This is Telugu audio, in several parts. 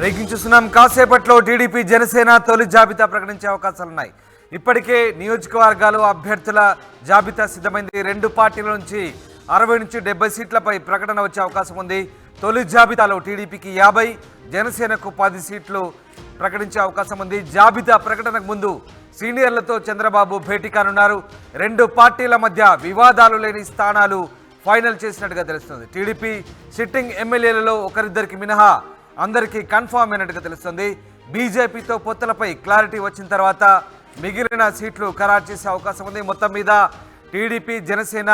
బ్రేకింగ్ చూస్తున్నాం. కాసేపట్లో టీడీపీ జనసేన తొలి జాబితా ప్రకటించే అవకాశాలున్నాయి. ఇప్పటికే నియోజకవర్గాలు అభ్యర్థుల జాబితా సిద్ధమైంది. రెండు పార్టీల నుంచి 60 నుంచి 70 సీట్లపై ప్రకటన వచ్చే అవకాశం ఉంది. తొలి జాబితాలో టీడీపీకి 50, జనసేనకు 10 సీట్లు ప్రకటించే అవకాశం ఉంది. జాబితా ప్రకటనకు ముందు సీనియర్లతో చంద్రబాబు భేటీ కానున్నారు. రెండు పార్టీల మధ్య వివాదాలు లేని స్థానాలు ఫైనల్ చేసినట్టుగా తెలుస్తుంది. టీడీపీ సిట్టింగ్ ఎమ్మెల్యేలలో ఒకరిద్దరికి మినహా అందరికీ కన్ఫర్మ్ అయినట్టుగా తెలుస్తుంది. బీజేపీతో పొత్తులపై క్లారిటీ వచ్చిన తర్వాత మిగిలిన సీట్లు ఖరారు చేసే అవకాశం ఉంది. మొత్తం మీద టీడీపీ జనసేన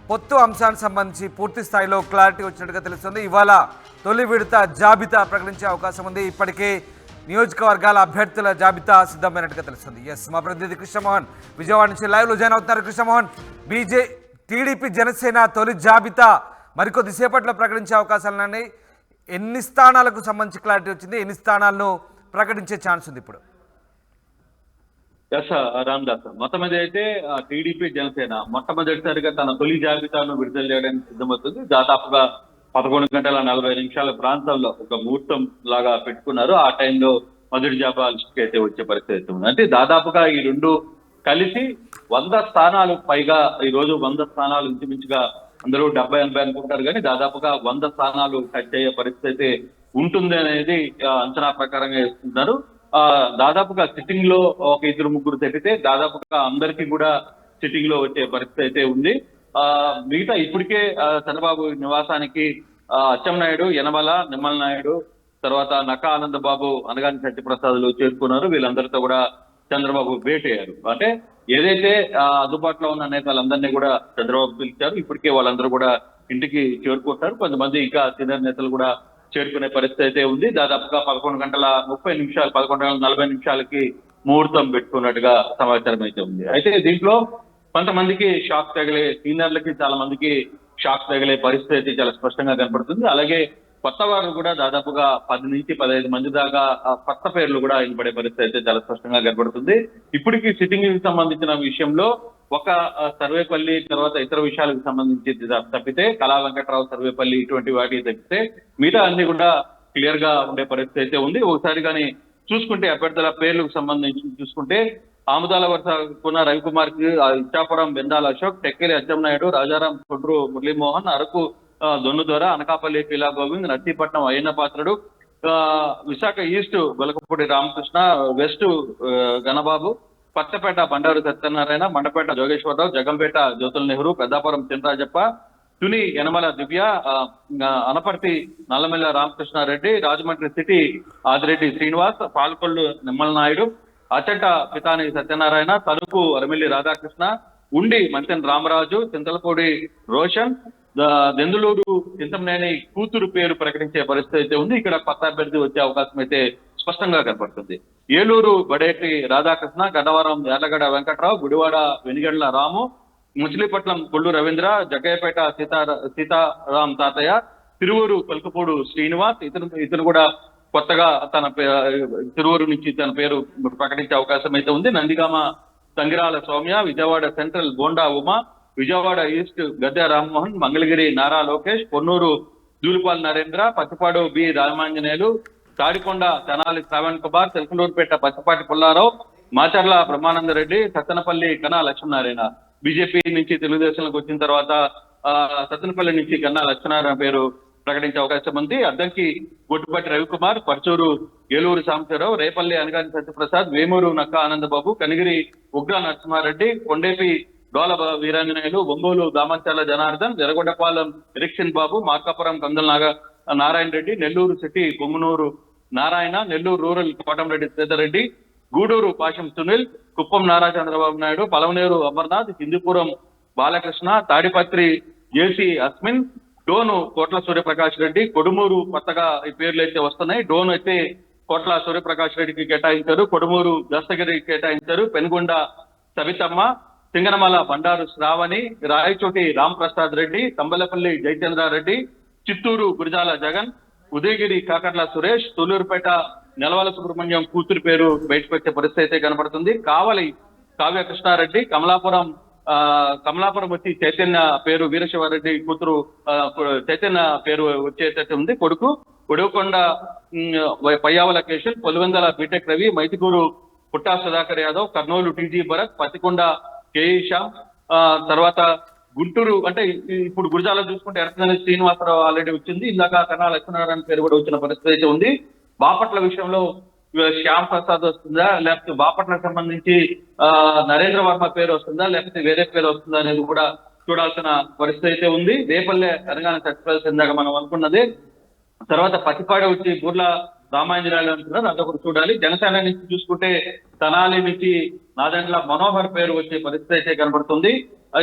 పొత్తు అంశానికి సంబంధించి పూర్తి స్థాయిలో క్లారిటీ వచ్చినట్టుగా తెలుస్తుంది. ఇవాళ తొలి విడత జాబితా ప్రకటించే అవకాశం ఉంది. ఇప్పటికే నియోజకవర్గాల అభ్యర్థుల జాబితా సిద్ధమైనట్టుగా తెలుస్తుంది. ఎస్, మా ప్రతినిధి కృష్ణమోహన్ విజయవాడ నుంచి లైవ్లో జాయిన్ అవుతున్నారు. కృష్ణమోహన్, టీడీపీ జనసేన తొలి జాబితా మరికొద్ది సేపట్లో ప్రకటించే అవకాశాలున్నాయి. ఎన్ని స్థానాలకు సంబంధించి క్లారిటీ వచ్చింది? ఎన్ని స్థానాలను ప్రకటించే ఛాన్స్ ఉంది ఇప్పుడు? ఎస్ రామ్దాస్, మొట్టమొదటి అయితే టీడీపీ జనసేన మొట్టమొదటిసారిగా తన తొలి జాబితాను విడుదల చేయడానికి సిద్ధమవుతుంది. దాదాపుగా 11:40 ప్రాంతంలో ఒక ముహూర్తం లాగా పెట్టుకున్నారు. ఆ టైంలో మొదటి జాబితాకి అయితే వచ్చే పరిస్థితి ఉంది. అంటే దాదాపుగా ఈ రెండు కలిసి 100 స్థానాలు పైగా, ఈ రోజు 100 స్థానాలు ఇంచుమించుగా అందరూ 70-80 అనుకుంటారు, కానీ దాదాపుగా 100 స్థానాలు టచ్ అయ్యే పరిస్థితి ఉంటుంది అనేది అంచనా ప్రకారంగా వేస్తున్నారు. దాదాపుగా సిట్టింగ్ లో ఒక 2-3 తప్పితే దాదాపుగా అందరికీ కూడా సిట్టింగ్ లో వచ్చే పరిస్థితి అయితే ఉంది. మిగతా ఇప్పటికే చంద్రబాబు నివాసానికి అచ్చెన్నాయుడు, యనమల, నిమ్మల నాయుడు, తర్వాత నక్కా ఆనందబాబు, అనగాని సత్యప్రసాద్లు చేరుకున్నారు. వీళ్ళందరితో కూడా చంద్రబాబు భేటీ అయ్యారు. అంటే ఏదైతే అందుబాటులో ఉన్న నేతలందరినీ కూడా చంద్రబాబు పిలిచారు. ఇప్పటికే వాళ్ళందరూ కూడా ఇంటికి చేరుకుంటారు. కొంతమంది ఇంకా సీనియర్ నేతలు కూడా చేరుకునే పరిస్థితి అయితే ఉంది. దాదాపుగా 11:30, 11:40 ముహూర్తం పెట్టుకున్నట్టుగా సమాచారం అయితే ఉంది. అయితే దీంట్లో కొంతమందికి షాక్ తగిలే, సీనియర్లకి చాలా మందికి షాక్ తగిలే పరిస్థితి అయితే చాలా స్పష్టంగా కనపడుతుంది. అలాగే కొత్త వారు కూడా దాదాపుగా 10 నుంచి 15 మంది దాకా కొత్త పేర్లు కూడా వినపడే పరిస్థితి అయితే చాలా స్పష్టంగా కనపడుతుంది. ఇప్పటికీ సిట్టింగ్ కి సంబంధించిన విషయంలో ఒక సర్వేపల్లి, తర్వాత ఇతర విషయాలకు సంబంధించి తప్పితే, కళా వెంకట్రావు సర్వేపల్లి ఇటువంటి వాటికి తప్పితే మిగతా అన్ని కూడా క్లియర్ గా ఉండే పరిస్థితి అయితే ఉంది. ఒకసారి కానీ చూసుకుంటే అభ్యర్థుల పేర్లకు సంబంధించి చూసుకుంటే ఆముదాల వరుస కున్న రవికుమార్ కి ఇచ్చాపురం బెందాల అశోక్, టెక్కేలి అచ్చెన్నాయుడు, రాజారాం కొడ్రు మురళీమోహన్, అరకు దొన్నుదొర, అనకాపల్లి పీలా గోవింద్, నర్సీపట్నం అయ్యన్న పాత్రుడు, విశాఖ ఈస్ట్ గొలకపూడి రామకృష్ణ, వెస్ట్ గణబాబు, కొత్తపేట బండారు సత్యనారాయణ, మండపేట జోగేశ్వరరావు, జగంపేట జ్యోతుల నెహ్రూ, పెద్దాపురం చినరాజప్ప, తుని యనమల దివ్య, అనపర్తి నల్లమెల్ల రామకృష్ణారెడ్డి, రాజమండ్రి సిటీ ఆదిరెడ్డి శ్రీనివాస్, పాలకొల్లు నిమ్మల నాయుడు, అచంట పితాని సత్యనారాయణ, తలుపు అరమిల్లి రాధాకృష్ణ, ఉండి మంతెన్ రామరాజు, చింతలపూడి రోషన్, దెందులూరు చింతమనేని కూతురు పేరు ప్రకటించే పరిస్థితి అయితే ఉంది. ఇక్కడ కొత్త అభ్యర్థి వచ్చే అవకాశం అయితే స్పష్టంగా కనపడుతుంది. ఏలూరు బడేటి రాధాకృష్ణ, గన్నవరం యార్లగడ్డ వెంకట్రావు, గుడివాడ వెనిగండ్ల రాము, ముచిలీపట్నం కొల్లు రవీంద్ర, జగ్గయ్యపేట సీతారాం తాతయ్య, తిరువూరు పలుకుపూడు శ్రీనివాస్, ఇతను కూడా కొత్తగా తిరువూరు నుంచి తన పేరు ప్రకటించే అవకాశం అయితే ఉంది. Nandigama సంగిరాల Soumya, Vijayawada central bonda Uma, Vijayawada east Gadde Rammohan, Mangalagiri Nara Lokesh, Ponnuru జూలిపాల్ Narendra, Pachipadu B Ramanjaneyulu, Tadikonda Tenali Shravan Kumar, తెలకలూరుపేట పచ్చపాటి Pullarao, Macherla Brahmananda Reddy, Sattenapalli కన్నా లక్ష్మీనారాయణ. బీజేపీ నుంచి తెలుగుదేశంలోకి వచ్చిన తర్వాత సత్తెనపల్లి నుంచి కన్నా లక్ష్మీనారాయణ పేరు ప్రకటించే అవకాశం ఉంది. అద్దంకి గొట్టుపాటి రవికుమార్, పర్చూరు ఏలూరు సాంబశివరావు, రేపల్లి అనగాని సత్యప్రసాద్, వేమూరు నక్కా ఆనందబాబు, కనిగిరి ఉగ్ర నరసింహారెడ్డి, కొండేపి డోల వీరాంజనేయులు, ఒంగోలు దామర్చాల జనార్దన్, ఎర్రగొండపాలెం ఎరిక్షన్ బాబు, మార్కాపురం కందల నారాయణ రెడ్డి, నెల్లూరు సిటీ పొంగునూరు నారాయణ, నెల్లూరు రూరల్ కోటంరెడ్డి శ్రీధర్రెడ్డి, గూడూరు పాశం సునీల్, కుప్పం నారా చంద్రబాబు నాయుడు, పలవనేరు అమర్నాథ్, హిందూపురం బాలకృష్ణ, తాడిపత్రి జేసీ అస్మిన్, డోను కోట్ల సూర్యప్రకాష్ రెడ్డి, కొడుమూరు కొత్తగా ఈ పేర్లు అయితే వస్తున్నాయి. డోన్ అయితే కోట్ల సూర్యప్రకాష్ రెడ్డికి కేటాయించారు, కొడుమూరు దస్తగిరికి కేటాయించారు, పెనుగొండ సవితమ్మ, సింగనమల బండారు శ్రావణి, రాయచోటి రామప్రసాద్ రెడ్డి, తంబలపల్లి జయచంద్రారెడ్డి, చిత్తూరు గురిజాల జగన్, ఉదయగిరి కాకర్ల సురేష్, తొలూరుపేట నెలవల సుబ్రహ్మణ్యం కూతురు పేరు బయటకు వచ్చే పరిస్థితి అయితే కనబడుతుంది. కావలి కావ్య కృష్ణారెడ్డి, కమలాపురం కమలాపురం వచ్చి చైతన్య పేరు, వీరశివారెడ్డి కూతురు చైతన్య పేరు వచ్చేటట్టు ఉంది. కొడుకు కొడుకొండ పయ్యావల కేశవ్, పొలివెందల బీటెక్ రవి, మైతికూరు పుట్టా సుధాకర్ యాదవ్, కర్నూలు టీజీ భరత్, పత్తికొండ కేఈ శ్యామ్, తర్వాత గుంటూరు అంటే ఇప్పుడు గురజాల చూసుకుంటే ఎర్రనల్లి శ్రీనివాసరావు ఆల్రెడీ వచ్చింది. ఇందాక కన్నా లక్ష్మీనారాయణ పేరు కూడా వచ్చిన పరిస్థితి అయితే ఉంది. బాపట్ల విషయంలో శ్యామ్ ప్రసాద్ వస్తుందా, లేకపోతే బాపట్లకు సంబంధించి నరేంద్ర వర్మ పేరు వస్తుందా, లేకపోతే వేరే పేరు వస్తుందా అనేది కూడా చూడాల్సిన పరిస్థితి అయితే ఉంది. రేపల్లె తెలంగాణ చచ్చిపోయాల్సిందాక మనం అనుకున్నది. తర్వాత పత్తిపాడ వచ్చి బూర్ల రామాంజనేయులు అంటున్నారు, అదొకటి చూడాలి. జనసేన నుంచి చూసుకుంటే తెనాలి నుంచి నాదెండ్ల మనోహర్ పేరు వచ్చే పరిస్థితి అయితే కనబడుతుంది.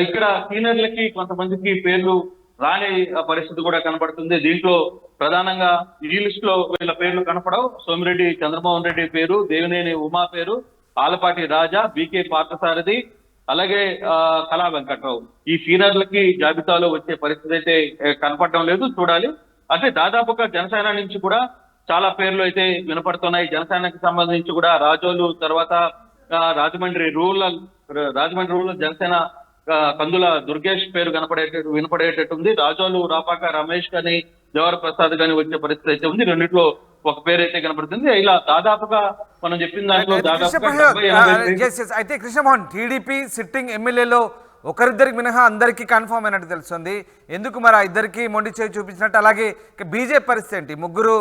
ఇక్కడ సీనియర్లకి కొంతమందికి పేర్లు రాని పరిస్థితి కూడా కనబడుతుంది. దీంట్లో ప్రధానంగా ఈ లిస్ట్ లో వీళ్ళ పేర్లు కనపడవు. సోమిరెడ్డి చంద్రమోహన్ రెడ్డి పేరు, దేవినేని ఉమా పేరు, ఆలపాటి రాజా, బీకే పార్థసారథి, అలాగే కళా వెంకట్రావు ఈ సీనియర్లకి జాబితాలో వచ్చే పరిస్థితి అయితే కనపడడం లేదు. చూడాలి. అంటే దాదాపుగా జనసేన నుంచి కూడా చాలా పేర్లు అయితే వినపడుతున్నాయి. జనసేనకి సంబంధించి కూడా రాజోలు, తర్వాత రాజమండ్రి రూరల్ జనసేన కందుల దుర్గేష్ పేరు వినపడేటట్టుంది. రాజోలు రాపాక రమేష్ కానీ జవహర్ ప్రసాద్ కానీ వచ్చే పరిస్థితి అయితే ఉంది. రెండిట్లో ఒక పేరు అయితే కనపడుతుంది. ఇలా దాదాపుగా మనం చెప్పిన దాంట్లో అయితే కృష్ణమోహన్, టీడీపీ సిట్టింగ్ ఎమ్మెల్యేలో ఒకరిద్దరికి మినహా అందరికీ కన్ఫర్మ్ అయినట్టు తెలుస్తుంది. ఎందుకు మరి ఆ ఇద్దరికి మొండి చేయి చూపించినట్టు? అలాగే బీజేపీ పరిస్థితి ఏంటి? ముగ్గురు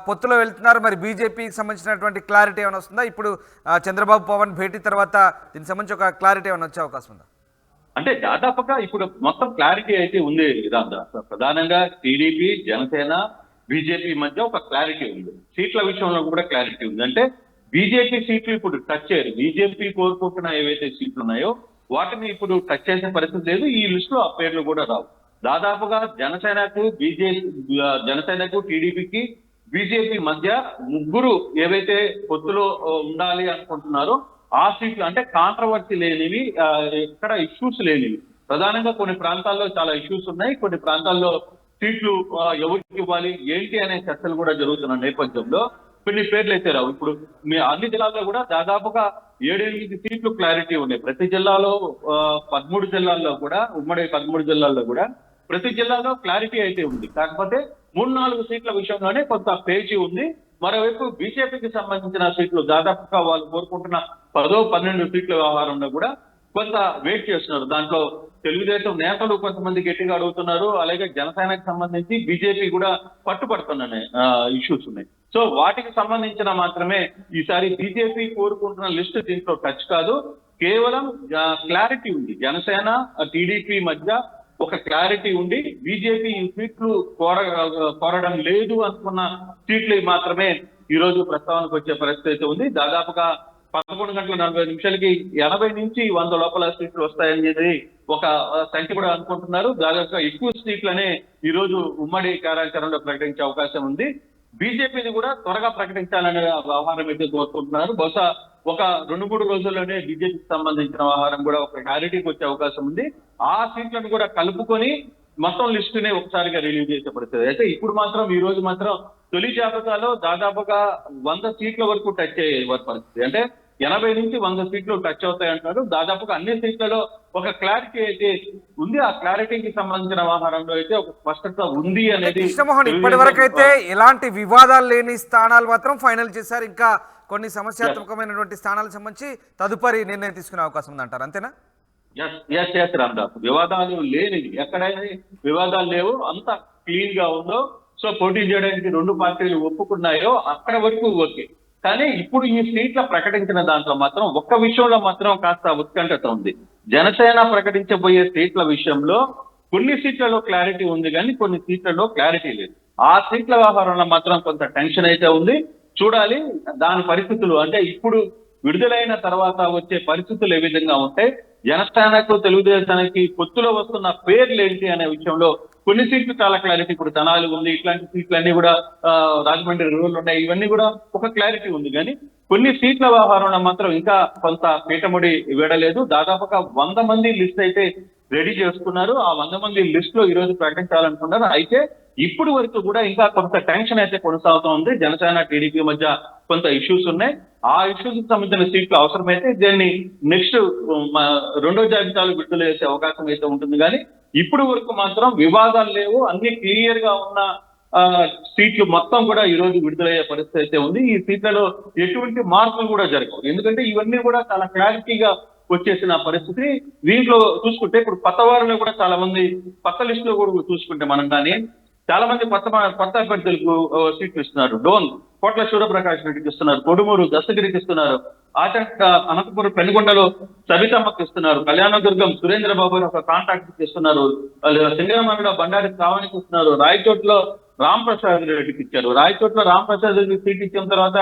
పొత్తులో వెళ్తున్నారు. మరి బీజేపీకి సంబంధించినటువంటి క్లారిటీ ఏమైనా వస్తుందా? ఇప్పుడు చంద్రబాబు పవన్ భేటీ తర్వాత దీనికి సంబంధించి ఒక క్లారిటీ ఏమైనా వచ్చే అవకాశం ఉందా? అంటే దాదాపుగా ఇప్పుడు మొత్తం క్లారిటీ అయితే ఉంది. ప్రధానంగా టీడీపీ, జనసేన, బీజేపీ మధ్య ఒక క్లారిటీ ఉంది. సీట్ల విషయంలో కూడా క్లారిటీ ఉంది. అంటే బీజేపీ సీట్లు ఇప్పుడు టచ్ చేయరు. బీజేపీ కోరుకుంటున్న ఏవైతే సీట్లు ఉన్నాయో వాటిని ఇప్పుడు టచ్ చేసే పరిస్థితి లేదు. ఈ లిస్ట్ లో ఆ పేర్లు కూడా రావు. దాదాపుగా జనసేనకు టీడీపీకి బీజేపీ మధ్య ముగ్గురు ఏవైతే పొత్తులో ఉండాలి అనుకుంటున్నారో ఆ సీట్లు అంటే కాంట్రవర్సీ లేనివి, ఎక్కడ ఇష్యూస్ లేనివి. ప్రధానంగా కొన్ని ప్రాంతాల్లో చాలా ఇష్యూస్ ఉన్నాయి. కొన్ని ప్రాంతాల్లో సీట్లు ఎవరికి ఇవ్వాలి ఏంటి అనే చర్చలు కూడా జరుగుతున్న నేపథ్యంలో కొన్ని పేర్లు అయితే రావు. ఇప్పుడు మీ అన్ని జిల్లాల్లో కూడా దాదాపుగా 7-8 సీట్లు క్లారిటీ ఉన్నాయి. ప్రతి జిల్లాలో 13 జిల్లాల్లో కూడా, ఉమ్మడి 13 జిల్లాల్లో కూడా ప్రతి జిల్లాలో క్లారిటీ అయితే ఉంది. కాకపోతే 3-4 సీట్ల విషయంలోనే కొంత పేచీ ఉంది. మరోవైపు బీజేపీకి సంబంధించిన సీట్లు దాదాపుగా వాళ్ళు కోరుకుంటున్న 10-12 సీట్ల వ్యవహారంలో కూడా కొంత వెయిట్ చేస్తున్నారు. దాంట్లో తెలుగుదేశం నేతలు కొంతమంది గట్టిగా అడుగుతున్నారు. అలాగే జనసేనకు సంబంధించి బీజేపీ కూడా పట్టుబడుతున్న ఇష్యూస్ ఉన్నాయి. సో వాటికి సంబంధించిన మాత్రమే ఈసారి బీజేపీ కోరుకుంటున్న లిస్ట్ దీంట్లో టచ్ కాదు. కేవలం క్లారిటీ ఉంది. జనసేన టీడీపీ మధ్య ఒక క్లారిటీ ఉండి బీజేపీ ఈ సీట్లు కోరడం లేదు అనుకున్న సీట్లు మాత్రమే ఈ రోజు ప్రస్తావనకు వచ్చే పరిస్థితి అయితే ఉంది. దాదాపుగా 11:40 80 నుంచి 100 లోపల సీట్లు వస్తాయనేది ఒక సంఖ్య కూడా అనుకుంటున్నారు. దాదాపుగా ఎక్కువ సీట్లనే ఈ రోజు ఉమ్మడి కార్యాచరణలో ప్రకటించే అవకాశం ఉంది. బీజేపీని కూడా త్వరగా ప్రకటించాలనే వ్యవహారం అయితే కోరుకుంటున్నారు. బహుశా ఒక 2-3 రోజుల్లోనే బీజేపీకి సంబంధించిన వ్యవహారం కూడా ఒక క్లారిటీకి వచ్చే అవకాశం ఉంది. ఆ సీట్లను కూడా కలుపుకొని మొత్తం లిస్టునే ఒకసారిగా రిలీవ్ చేసే పరిస్థితి. అయితే ఇప్పుడు మాత్రం ఈ రోజు మాత్రం తొలి జాబితాలో దాదాపుగా 100 సీట్ల వరకు టచ్ అయ్యే పరిస్థితి. అంటే 80 నుంచి 100 సీట్లు టచ్ అవుతాయంటున్నారు. దాదాపుగా అన్ని సీట్లలో ఒక క్లారిటీ అయితే ఉంది. ఆ క్లారిటీకి సంబంధించిన వ్యవహారంలో అయితే ఒక స్పష్టత ఉంది అనేది. కృష్ణమోహన్, ఇప్పటి వరకు అయితే ఎలాంటి వివాదాలు లేని స్థానాలు మాత్రం ఫైనల్ చేశారు. ఇంకా కొన్ని సమస్యాత్మకమైనటువంటి స్థానాలకు సంబంధించి తదుపరి నిర్ణయం తీసుకునే అవకాశం ఉందంటారు, అంతేనా? ఎస్ రామ్దాస్, వివాదాలు లేనివి ఎక్కడైనా వివాదాలు లేవు, అంత క్లీన్ గా ఉందో. సో పోటీ చేయడానికి 2 పార్టీలు ఒప్పుకున్నాయో అక్కడ వరకు ఓకే. కానీ ఇప్పుడు ఈ సీట్ల ప్రకటించిన దాంట్లో మాత్రం ఒక్క విషయంలో మాత్రం కాస్త ఉత్కంఠత ఉంది. జనసేన ప్రకటించబోయే సీట్ల విషయంలో కొన్ని సీట్లలో క్లారిటీ ఉంది కానీ కొన్ని సీట్లలో క్లారిటీ లేదు. ఆ సీట్ల వ్యవహారంలో మాత్రం కొంత టెన్షన్ అయితే ఉంది. చూడాలి దాని పరిస్థితులు. అంటే ఇప్పుడు విడుదలైన తర్వాత వచ్చే పరిస్థితులు ఏ విధంగా ఉంటాయి, జనసేనకు తెలుగుదేశానికి పొత్తులో వస్తున్న పేర్లు ఏంటి అనే విషయంలో కొన్ని సీట్లు చాలా క్లారిటీ. ఇప్పుడు తెనాలి ఉంది, ఇట్లాంటి సీట్లు అన్ని కూడా రాజమండ్రి రూరల్ ఉన్నాయి, ఇవన్నీ కూడా ఒక క్లారిటీ ఉంది. కానీ కొన్ని సీట్ల వ్యవహారంలో మాత్రం ఇంకా కొంత పీటముడి వీడలేదు. దాదాపుగా 100 మంది లిస్ట్ అయితే రెడీ చేసుకున్నారు. ఆ 100 మంది లిస్ట్ లో ఈ రోజు ప్రకటించాలనుకున్నారు. అయితే ఇప్పుడు వరకు కూడా ఇంకా కొంత టెన్షన్ అయితే కొనసాగుతూ ఉంది. జనసేన టీడీపీ మధ్య కొంత ఇష్యూస్ ఉన్నాయి. ఆ ఇష్యూస్ కి సంబంధించిన సీట్లు అవసరమైతే దీన్ని నెక్స్ట్ రెండో జాబితాలు విడుదల చేసే అవకాశం అయితే ఉంటుంది. కానీ ఇప్పుడు వరకు మాత్రం వివాదాలు లేవు. అన్ని క్లియర్ గా ఉన్న సీట్లు మొత్తం కూడా ఈ రోజు విడుదలయ్యే పరిస్థితి అయితే ఉంది. ఈ సీట్లలో ఎటువంటి మార్పులు కూడా జరగవు. ఎందుకంటే ఇవన్నీ కూడా చాలా క్లారిటీగా వచ్చేసిన పరిస్థితి. దీంట్లో చూసుకుంటే ఇప్పుడు కొత్త వారిలో కూడా చాలా మంది కొత్త లిస్ట్ లో కూడా చూసుకుంటే మనం కానీ చాలా మంది కొత్త అభ్యర్థులకు సీట్లు ఇస్తున్నారు. డోన్ కోట్ల సూర్యప్రకాష్ రెడ్డికి ఇస్తున్నారు, కొడుమూరు దస్తగిరికి ఇస్తున్నారు, ఆచంట అనంతపురం పెనుగొండలో సబితమ్మకి ఇస్తున్నారు, కళ్యాణదుర్గం సురేంద్ర బాబు ఒక కాంట్రాక్ట్ ఇస్తున్నారు, సింగరమణలో బండారి శ్రావణికి ఇస్తున్నారు, రాయచోట్లో రాంప్రసాద్ రెడ్డికి ఇచ్చారు. రాయచోట్లో రాంప్రసాద్ రెడ్డికి సీట్ ఇచ్చిన తర్వాత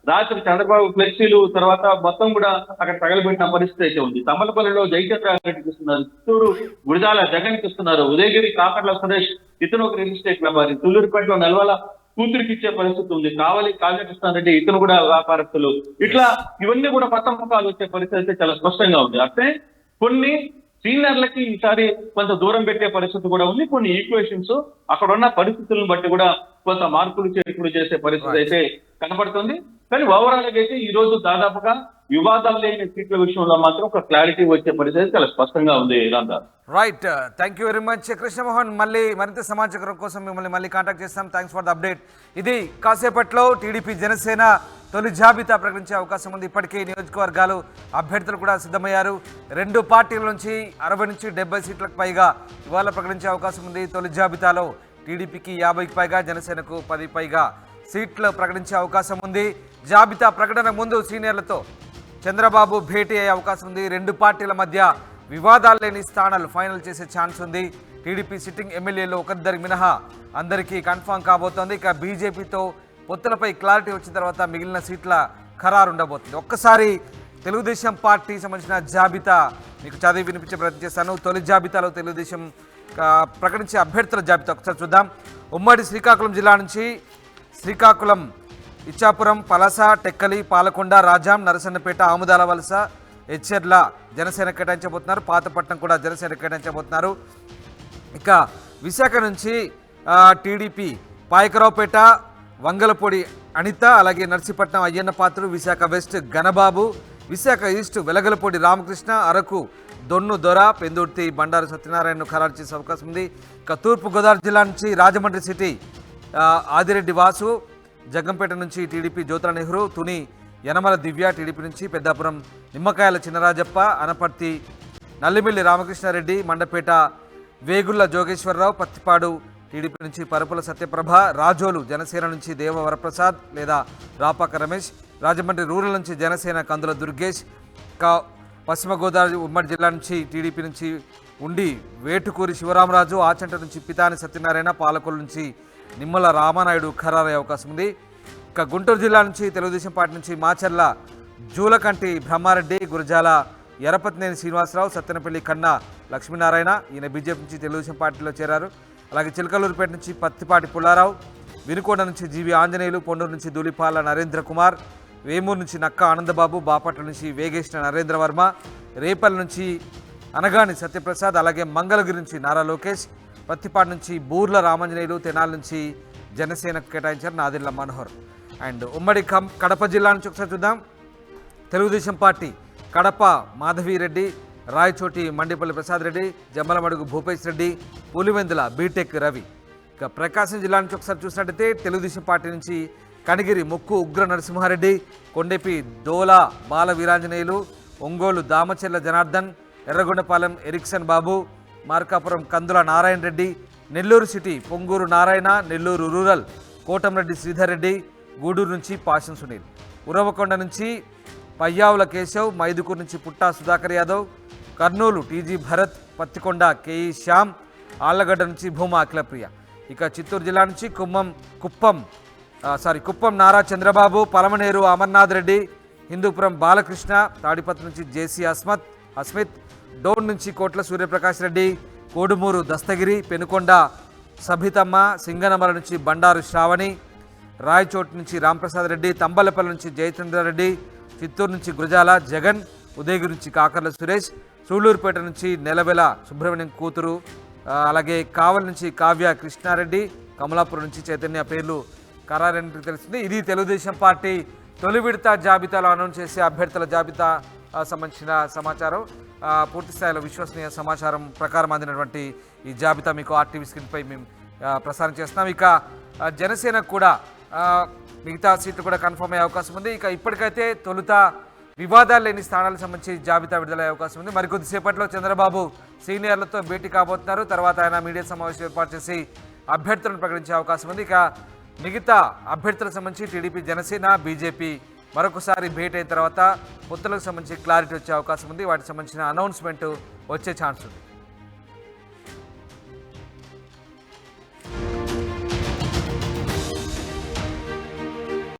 రాత్రి చంద్రబాబు ఫ్లెక్సీలు తర్వాత మొత్తం కూడా అక్కడ తగలబెట్టిన పరిస్థితి అయితే ఉంది. తమ్మలపల్లిలో జయచంద్ర రెడ్డికి ఇస్తున్నారు, చిత్తూరు గుడిదాల జగన్కి ఇస్తున్నారు, ఉదయగిరి కాకర్ల సురేష్ ఇతను ఒక రియల్ ఎస్టేట్ వ్యాపారి, తుళ్ళూరుపేటలో నెలవల కూతురికి ఇచ్చే పరిస్థితి ఉంది, కావలి కాళకృష్ణారెడ్డి ఇతను కూడా వ్యాపారస్తులు. ఇట్లా ఇవన్నీ కూడా కొత్త ముఖాలు వచ్చే పరిస్థితి అయితే చాలా స్పష్టంగా ఉంది. అంటే కొన్ని సీనియర్లకి ఈసారి కొంత దూరం పెట్టే పరిస్థితి కూడా ఉంది. కొన్ని ఈక్వేషన్స్ అక్కడ ఉన్న పరిస్థితులను బట్టి కూడా కొంత మార్పులు చేర్పులు చేసే పరిస్థితి అయితే కనపడుతుంది. కానీ ఓవరాల్ గా అయితే ఈ రోజు దాదాపుగా వివాదాలు లేని సీట్ల విషయంలో మాత్రం ఒక క్లారిటీ వచ్చే పరిస్థితి చాలా స్పష్టంగా ఉంది. Right, thank you very much Krishnamohan. మళ్ళీ మరింత సమాచారం కోసం మిమ్మల్ని మళ్ళీ కాంటాక్ట్ చేస్తాం. Thanks for the update. ఇది కాసేపట్లో టీడీపీ జనసేన తొలి జాబితా ప్రకటించే అవకాశం ఉంది. ఇప్పటికే నియోజకవర్గాలు అభ్యర్థులు కూడా సిద్ధమయ్యారు. రెండు పార్టీల నుంచి 60 నుంచి 70 సీట్లకు పైగా ఇవాళ ప్రకటించే అవకాశం ఉంది. తొలి జాబితాలో టీడీపీకి 50కి పైగా, జనసేనకు 10 పైగా సీట్లు ప్రకటించే అవకాశం ఉంది. జాబితా ప్రకటన ముందు సీనియర్లతో చంద్రబాబు భేటీ అయ్యే అవకాశం ఉంది. రెండు పార్టీల మధ్య వివాదాలు లేని స్థానాలు ఫైనల్ చేసే ఛాన్స్ ఉంది. టీడీపీ సిట్టింగ్ ఎమ్మెల్యేలు ఒకరిద్దరి మినహా అందరికీ కన్ఫర్మ్ కాబోతోంది. ఇక బీజేపీతో పొత్తులపై క్లారిటీ వచ్చిన తర్వాత మిగిలిన సీట్ల ఖరారు ఉండబోతుంది. ఒక్కసారి తెలుగుదేశం పార్టీ సంబంధించిన జాబితా మీకు చదివి వినిపించే ప్రయత్నం చేస్తాను. తొలి జాబితాలో తెలుగుదేశం ప్రకటించే అభ్యర్థుల జాబితా ఒకసారి చూద్దాం. ఉమ్మడి శ్రీకాకుళం జిల్లా నుంచి శ్రీకాకుళం, ఇచ్చాపురం, పలస, టెక్కలి, పాలకొండ, రాజాం, నరసన్నపేట, ఆముదాల వలస, హెచ్చెర్ల జనసేన కేటాయించబోతున్నారు. పాతపట్నం కూడా జనసేన కేటాయించబోతున్నారు. ఇక విశాఖ నుంచి టీడీపీ పాయకరావుపేట, వంగలపొడి అనిత, అలాగే నర్సీపట్నం అయ్యన్న పాత్రుడు, విశాఖ వెస్ట్ గణబాబు, విశాఖ ఈస్ట్ వెలగలపొడి రామకృష్ణ, అరకు దొన్ను దొర, పెందుర్తి బండారు సత్యనారాయణను ఖరారు చేసే అవకాశం ఉంది. ఇక తూర్పుగోదావరి జిల్లా నుంచి రాజమండ్రి సిటీ ఆదిరెడ్డి వాసు, జగ్గంపేట నుంచి టీడీపీ జ్యోతుల నెహ్రూ, తుని యనమల దివ్య టీడీపీ నుంచి, పెద్దాపురం నిమ్మకాయల చిన్నరాజప్ప, అనపర్తి నల్లిమిల్లి రామకృష్ణారెడ్డి, మండపేట వేగుళ్ల జోగేశ్వరరావు, పత్తిపాడు టీడీపీ నుంచి పరుపుల సత్యప్రభ, రాజోలు జనసేన నుంచి దేవ వరప్రసాద్ లేదా రాపాక రమేష్, రాజమండ్రి రూరల్ నుంచి జనసేన కందుల దుర్గేష్, పశ్చిమ గోదావరి ఉమ్మడి జిల్లా నుంచి టీడీపీ నుంచి ఉండి వేటుకూరి శివరామరాజు, ఆచంట నుంచి పితాని సత్యనారాయణ, పాలకొల్లు నుంచి నిమ్మల రామానాయుడు ఖరారయ్యే అవకాశం ఉంది. ఇక గుంటూరు జిల్లా నుంచి తెలుగుదేశం పార్టీ నుంచి మాచర్ల జూలకంటి బ్రహ్మారెడ్డి, గురజాల ఎరపతినేని శ్రీనివాసరావు, సత్తెనపల్లి కన్నా లక్ష్మీనారాయణ, ఈయన బీజేపీ నుంచి తెలుగుదేశం పార్టీలో చేరారు. అలాగే చిలకలూరుపేట నుంచి పత్తిపాటి పుల్లారావు, వినుకొండ నుంచి జీవి ఆంజనేయులు, పొన్నూరు నుంచి ధూళిపాల నరేంద్ర కుమార్, వేమూరు నుంచి నక్క ఆనందబాబు, బాపట్ల నుంచి వేగేష్ణ నరేంద్ర వర్మ, రేపల్ నుంచి అనగాని సత్యప్రసాద్, అలాగే మంగళగిరి నుంచి నారా లోకేష్, పత్తిపాడు నుంచి బూర్ల రామాంజనేయులు, తెనాల నుంచి జనసేనకు కేటాయించారు నాదిళ్ల మనోహర్. అండ్ ఉమ్మడి కడప జిల్లా నుంచి ఒకసారి చూద్దాం. Telugu Desam party Kadapa Madhavi Reddy, Rayachoti Mandipalli Prasad Reddy, Jammalamadugu Bhupesh Reddy, Pulivendula B Tech Ravi. ఇక ప్రకాశం జిల్లా నుంచి ఒకసారి చూసినట్టయితే తెలుగుదేశం పార్టీ నుంచి కనిగిరి ముక్కు ఉగ్ర నరసింహారెడ్డి, కొండెపి దోలా బాల వీరాంజనేయులు, ఒంగోలు దామచెల్ల జనార్దన్, ఎర్రగొండపాలెం ఎరిక్సన్ బాబు, మార్కాపురం కందుల నారాయణ రెడ్డి, నెల్లూరు సిటీ పొంగూరు నారాయణ, నెల్లూరు రూరల్ కోటంరెడ్డి శ్రీధర్ రెడ్డి, గూడూరు నుంచి పాషన్ సునీల్, ఉరవకొండ నుంచి పయ్యావుల కేశవ్, మైదుకూరు నుంచి పుట్టా సుధాకర్ యాదవ్, కర్నూలు టీజీ భరత్, పత్తికొండ కేఈ శ్యామ్, ఆళ్లగడ్డ నుంచి భూమా అఖిలప్రియ. ఇక చిత్తూరు జిల్లా నుంచి కుప్పం నారా చంద్రబాబు, పలమనేరు అమర్నాథ్ రెడ్డి, హిందూపురం బాలకృష్ణ, తాడిపత్రి నుంచి జేసీ అస్మిత్, డోన్ నుంచి కోట్ల సూర్యప్రకాష్ రెడ్డి, కోడుమూరు దస్తగిరి, పెనుకొండ సభితమ్మ, సింగనమల నుంచి బండారు శ్రావణి, రాయచోటు నుంచి రాంప్రసాద్ రెడ్డి, తంబలపల్లి నుంచి జయచంద్రారెడ్డి, చిత్తూరు నుంచి గురజాల జగన్, ఉదయగిరి నుంచి కాకర్ల సురేష్, సూళ్లూరుపేట నుంచి నెలవెల సుబ్రహ్మణ్యం కూతురు అలాగే కావల్ నుంచి కావ్య కృష్ణారెడ్డి, కమలాపురం నుంచి చైతన్య పేర్లు ఖరారైనట్టు తెలిసింది. ఇది తెలుగుదేశం పార్టీ తొలి విడత జాబితాలో అనౌన్స్ చేసే అభ్యర్థుల జాబితా సంబంధించిన సమాచారం. పూర్తి స్థాయిలో విశ్వసనీయ సమాచారం ప్రకారం అందినటువంటి ఈ జాబితా మీకు ఆర్టీవీ స్క్రీన్పై మేము ప్రసారం చేస్తున్నాం. ఇక జనసేనకు కూడా మిగతా సీట్లు కూడా కన్ఫర్మ్ అయ్యే అవకాశం ఉంది. ఇక ఇప్పటికైతే తొలుత వివాదాలు లేని స్థానాలకు సంబంధించి జాబితా విడుదలయ్యే అవకాశం ఉంది. మరికొద్దిసేపట్లో చంద్రబాబు సీనియర్లతో భేటీ కాబోతున్నారు. తర్వాత ఆయన మీడియా సమావేశం ఏర్పాటు చేసి అభ్యర్థులను ప్రకటించే అవకాశం ఉంది. ఇక మిగతా అభ్యర్థులకు సంబంధించి టీడీపీ, జనసేన, బీజేపీ మరొకసారి భేటీ అయిన తర్వాత పొత్తులకు సంబంధించి క్లారిటీ వచ్చే అవకాశం ఉంది. వాటికి సంబంధించిన అనౌన్స్మెంట్ వచ్చే ఛాన్స్ ఉంది.